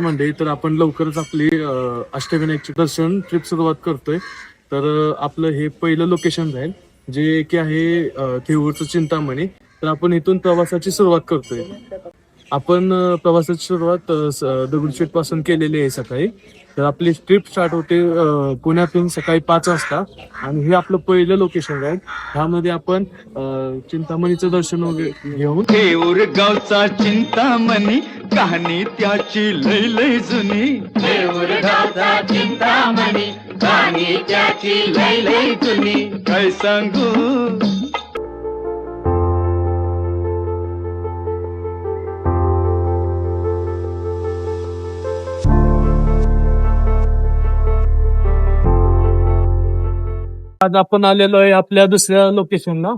मंडळी, तर आपण लवकरच आपली अष्टविनायकचे दर्शन ट्रिप सुरुवात करतोय. तर आपलं हे पहिलं लोकेशन राहील जे की आहे थेऊरचं चिंतामणी. तर आपण इथून प्रवासाची सुरुवात करतोय. आपण प्रवासाची सुरुवात दगडूशेठ पासून केलेली आहे सकाळी. तर आपली ट्रिप स्टार्ट होते पुण्यातून सकाळी 5 वाजता आणि हे आपलं पहिलं लोकेशन आहे. ह्यामध्ये आपण चिंतामणीचं दर्शन वगैरे घेऊन थेऊर गावचा चिंतामणी कहाणी त्याची लय लय जुनी. थेऊर गावचा चिंतामणी कहाणी त्याची लय लय जुनी. काय सांगू आज आपण आलेलो आहे आपल्या दुसऱ्या लोकेशनला,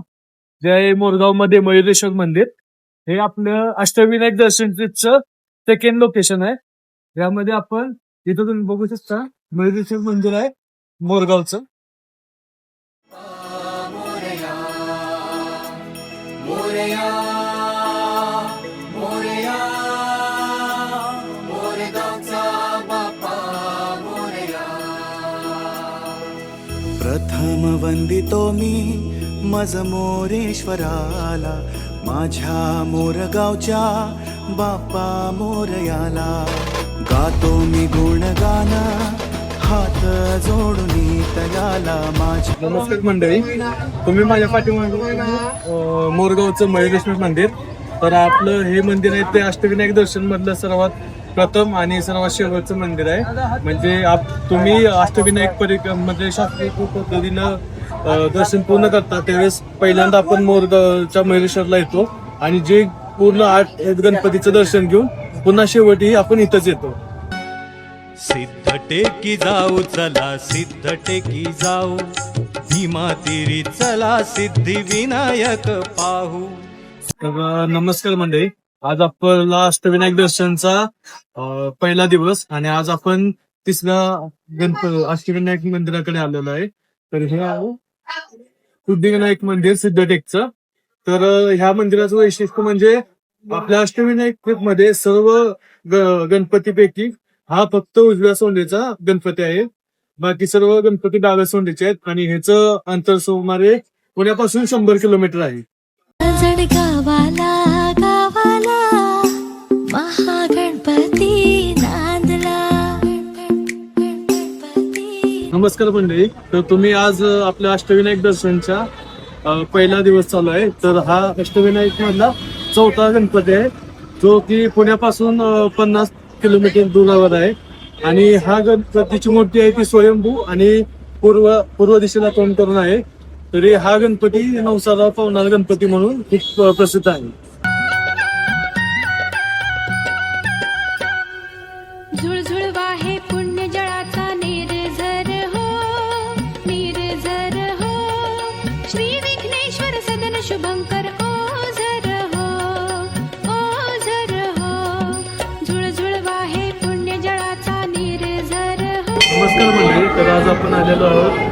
जे आहे मोरगाव मध्ये मयुरेश्वर मंदिर. हे आपलं अष्टविनायक दर्शन ट्रिपचं सेकंड लोकेशन आहे. यामध्ये आपण इथं तुम्ही बघू शकता मयुरेश्वर मंदिर आहे मोरगावचं. प्रथम वंदितो मी मज मोरेश्वराला, माझ्या मोरगावच्या बाप्पा मोरयाला. गातो मी गुणगान हात जोडून तयाला माझ्या. नमस्कार मंडळी, तुम्ही माझ्या पाठीमागे मोरगावचं मयुरेश्वर मंदिर. तर आपलं हे मंदिर आहे ते अष्टविनायक दर्शन मधलं सर्वात प्रथम आणि सर्वात शेवटचं मंदिर आहे. म्हणजे तुम्ही अष्टविनायक मध्ये शास्त्रीय पद्धतीनं दर्शन पूर्ण करता त्यावेळेस पहिल्यांदा आपण मोरगावच्या मयुरेश्वरला येतो आणि जे पूर्ण 8 गणपतीचं दर्शन घेऊन पुन्हा शेवटी आपण इथंच येतो. सिद्ध टेकी जाऊ चला, सिद्ध टेकी जाऊ, भीमा तिरी चला, सिद्धी विनायक पाहू. तर नमस्कार मंडळी, आज आपला अष्टविनायक दर्शनचा पहिला दिवस आणि आज आपण तिसऱ्या अष्टविनायक मंदिराकडे आलेलो आहे. तर हे आहे सिद्धिविनायक मंदिर सिद्धटेकचं. तर ह्या मंदिराचं वैशिष्ट्य म्हणजे आपल्या अष्टविनायक ट्रिप मध्ये सर्व गणपतीपैकी हा फक्त उजव्या सोंडेचा गणपती आहे. बाकी सर्व गणपती डाव्या सोंडेचे आहेत आणि ह्याचं अंतर सुमारे पुण्यापासून 100 किलोमीटर आहे. गावाला गावाला महागणपती नांदला. नमस्कार मंडळी, तर तुम्ही आज आपल्या अष्टविनायक दर्शनच्या पहिला दिवस चालू आहे. तर हा अष्टविनायक मधला 4था गणपती आहे जो की पुण्यापासून 50 किलोमीटर दूरावर आहे. आणि हा गणपतीची मूर्ती आहे ती स्वयंभू आणि पूर्व दिशेला तोंड करून आहे. तरी हा गणपती नवसाला पावणारा गणपती म्हणून खूप प्रसिद्ध आहे. झुळझुळ वाहे पुण्य जळाचा निर्झर हो, निर्झर हो. श्री विघ्नेश्वर सदन शुभंकर ओझर हो, ओझर हो. झुळझुळ वाहे पुण्य जळाचा निर्झर हो. नमस्कार मंडळी, तर आज आपण आलेलो आहोत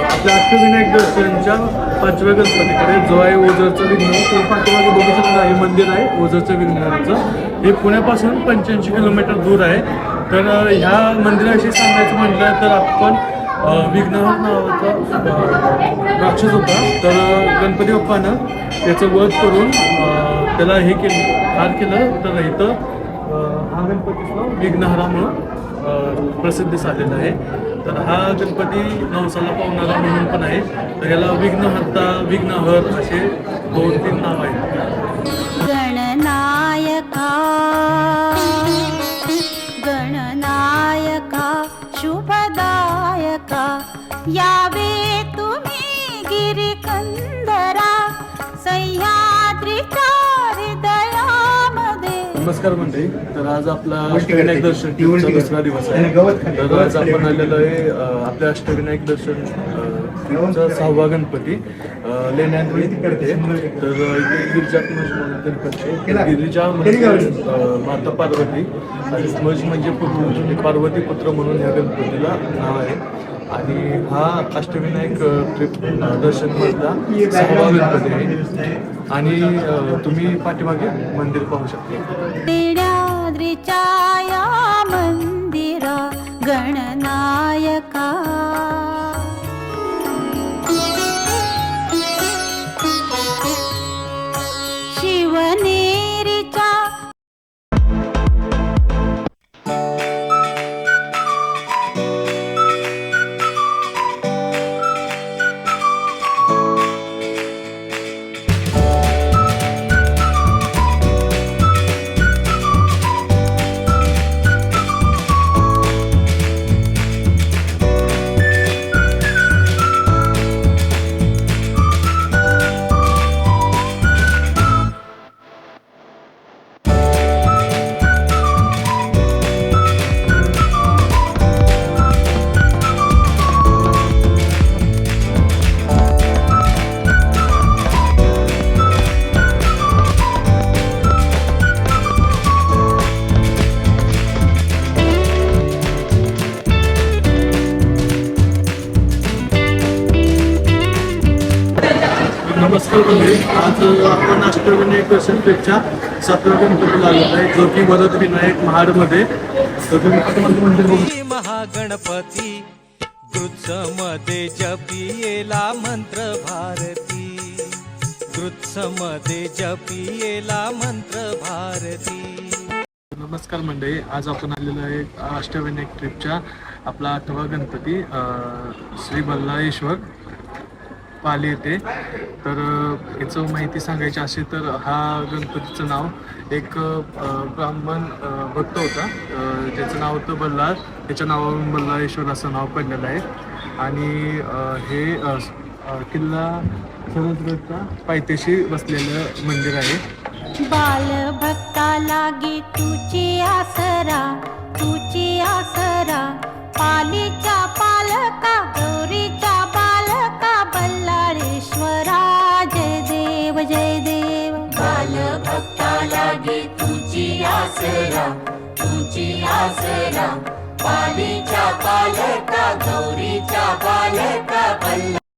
आपल्या अष्टविनायक दर्शनच्या 5व्या गणपतीकडे जो आहे ओझरचं विघ्नहर. ते पाठीमागे बघू शकता हे मंदिर आहे ओझरचं विघ्नहरचं. हे पुण्यापासून 85 किलोमीटर दूर आहे. तर ह्या मंदिराविषयी सांगायचं म्हटलं तर आपण विघ्नहर नावाचा राक्षस होता. तर गणपती बाप्पानं त्याचं वध करून त्याला हे केलं, हार केलं. तर इथं हा गणपतीचं विघ्नहरामुळं प्रसिद्धीस आलेला आहे. तर हा गणपती नवसाला पावणारा म्हणून पण आहे. तर याला विघ्नहर्ता, विघ्नहर असे 2-3 नाव आहेत. गणनायका गणनायका शुभदायका, यावे तुम्ही गिरिकंदरा, सह्याद्रीच्या हृदयामध्ये. नमस्कार मंडळी, तर आज आपला अष्टविनायक दर्शन ट्रिपचा दुसरा दिवस आहे. तर आज आपण आलेलो आहे आपल्या अष्टविनायक दर्शन चा 6वा गणपती लेण्यांवरी करते. तर इथे गिरिजात्मज गणपती, गिरिजा म्हणजे माता पार्वती आणि ध्वज म्हणजे पार्वती पुत्र म्हणून ह्या गणपतीला नाव आहे. आणि हा अष्टविनायक ट्रिप दर्शन मधला 6वा गणपती आहे. आणि तुम्ही पाठीमागे मंदिर पाहू शकता. लेण्याद्रीच्या गणनायका. शिवनेरीच्या नमस्कार मंडळी. आज आपण अष्टविनायक दर्शन ट्रिपच्या 7व्या गणपतीला आलेलो आहे, जो की वरद विनायक महाडमध्ये. तर तुम्ही पाठीमागे मंदिर बघू. महागणपती गृत्समध्ये जपियेला मंत्र भारती, गृत्समध्ये जपियेला मंत्र भारती. नमस्कार मंडळी. आज आपण आलेलो आहे अष्टविनायक ट्रिपच्या आपला 8वा गणपती श्री बल्लाळेश्वर पाली येथे. तर याचं माहिती सांगायची असेल तर हा गणपतीचं नाव एक ब्राह्मण भक्त होता, ज्याचं नाव होतं बल्लाळ. त्याच्या नावावरून बल्लाळेश्वर असं नाव पडलेलं आहे. आणि हे किल्ला सरसगडच्या पायथ्याशी बसलेलं मंदिर आहे. बालभक्ता लागे तुझी आसरा, तुझी आसरा. पालीच्या पालका, गौरीच्या बालका, बल्लाळेश्वरा. जय देव जय देव. बालभक्ता लागे तुझी आसरा, तुझी आसरा. पालीच्या पालका, गौरीच्या बालका,